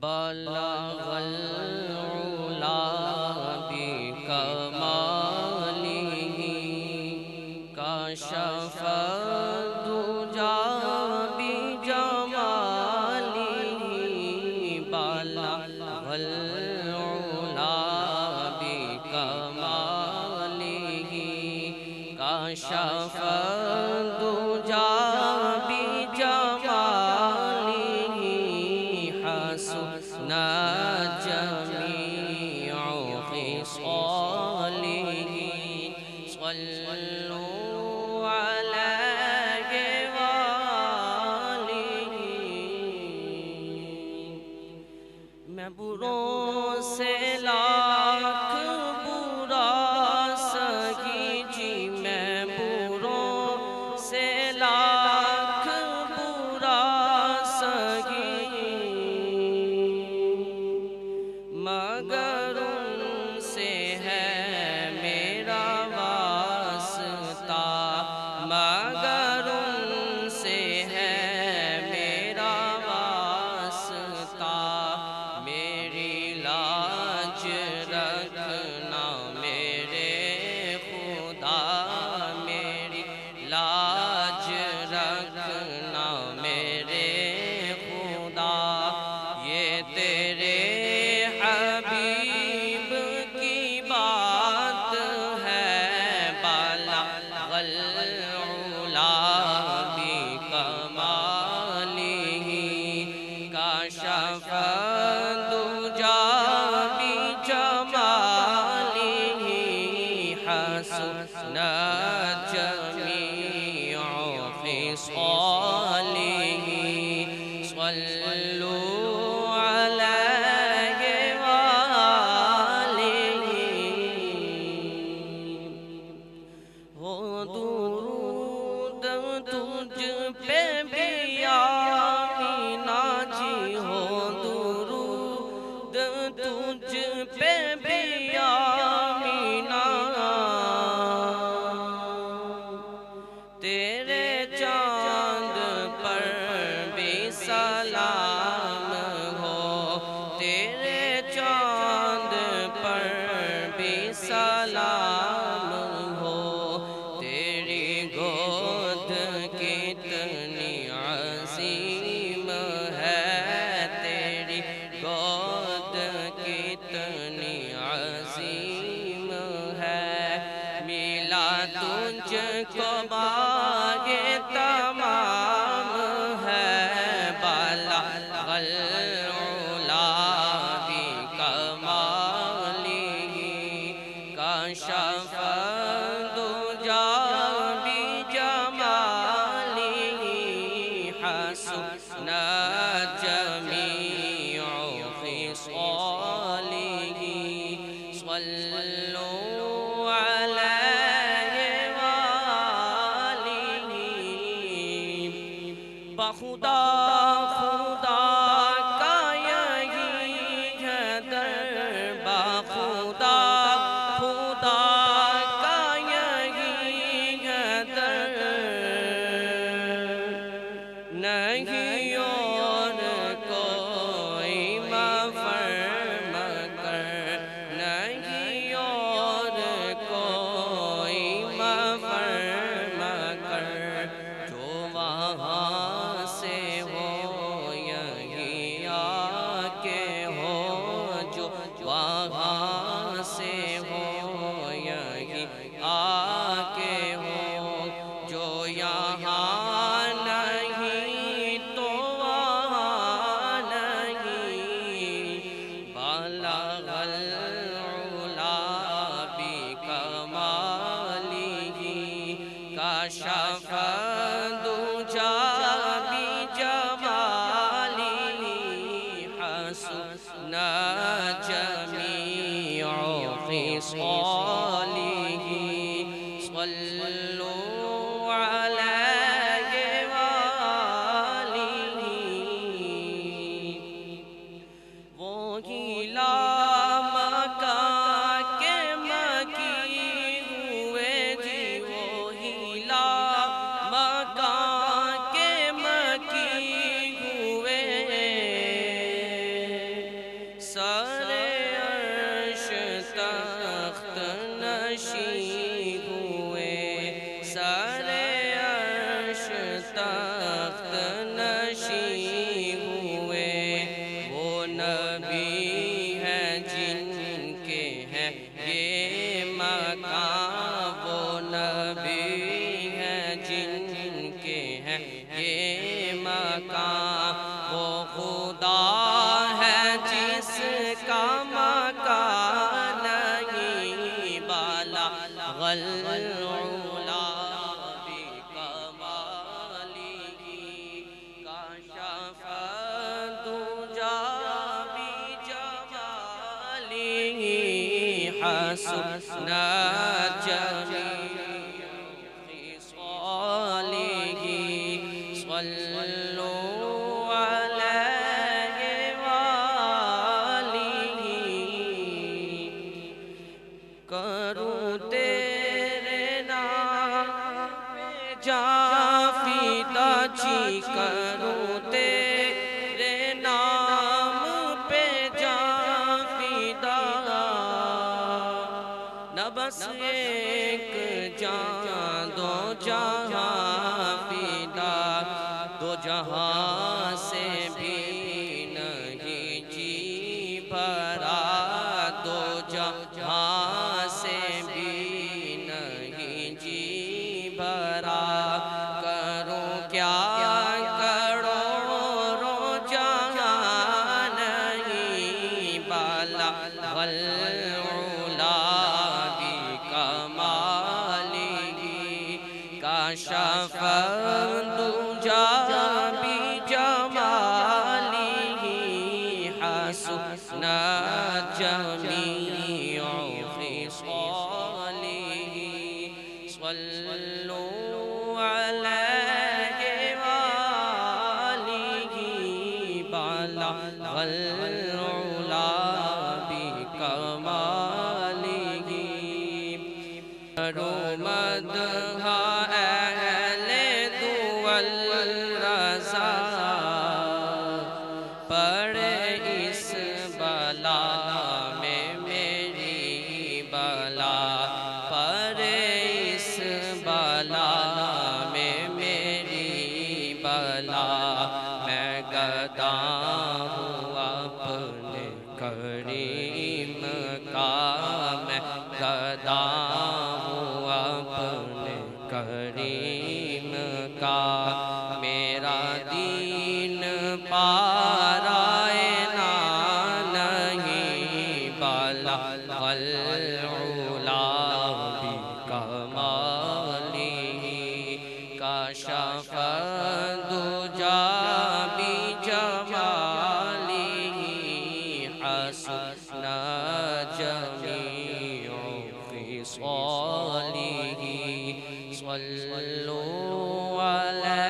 بلغ العلا بکمالہ کشف الدجا بجمالہ بلغ العلا بکمالہ کشف الدجا حسنت جميع خصاله صلوا عليه وآله میں بروں سے لاکھ برا سہی جی میں بروں سے لاکھ برا سہی مگر ان سے ہے میرا واسطہ مگر ان سے ہے میرا واسطہ میری لاج رکھنا میرے خدا میری لاج رکھنا میرے خدا یہ تیرے حبیب کی بات ہے بلغ العلا بکمالہ کشف الدجا بجمالہ حسنت جميع خصاله صلوا عليه ہو درود تجھ پہ بھی آمینہ جی ہو درود تجھ پہ بھی آمینہ تیرے چاند پر بھی سلام ہو تیرے چاند پر بھی سلام ہو تیری گود کتنی عظیم ہے تیری گود کتنی عظیم ہے ملا تجھ کو باغ تمام ہے بلغ العلا بکمالہ کشف الدجا بجمالہ حسنت جميع خصاله صلوا عليه وآله بخدا خدا کا یہی ہے در بخدا خدا کا یہی ہے در نہیں اور کوئی مفرم کر نہیں اور کوئی مفرم کر جو وہاں سے ہو یہی آ کے ہو جو وہاں سے ہو یہی آ کے ہو جو یہاں نہیں تو وہاں نہیں بلغ العلا بکمالہ کشف الدجا بجمالہ حسنت جميع خصاله صلوا عليه وآله وہی لامکان کے مکی ہوئے جی وہی لامکان کے مکی ہوئے حسنا جميع خصاله صلوا عليه وآله کروں تیرے نام پہ جاں فدا جی کروں تیرے نام پہ جاں فدا نہ بس ایک جان دو جہاں فدا دو جہاں سے بھی نہیں جی بھرا دو جہاں سے بھی نہیں جی بھرا کروں کیا کروڑوں جہاں نہیں بالا والعلا بکمالہ کاشف الدجی بجمالہ حسن جمیع خصالہ صلوا علیہ وآلہ بلغ العلا بکمالہ کرو مدح اہل دول رضا پڑے اس بلا میں میری بلا پڑے اس بلا میں میری بلا میں گدا ہوں اپنے کریم کا میں گدا ہوں اپنے کریم کا میرا دین پارائے نہیں بالا العلا بکمالہ کاشف الدجی بجمالہ حسن جمیع خصالہ صلوا علیہ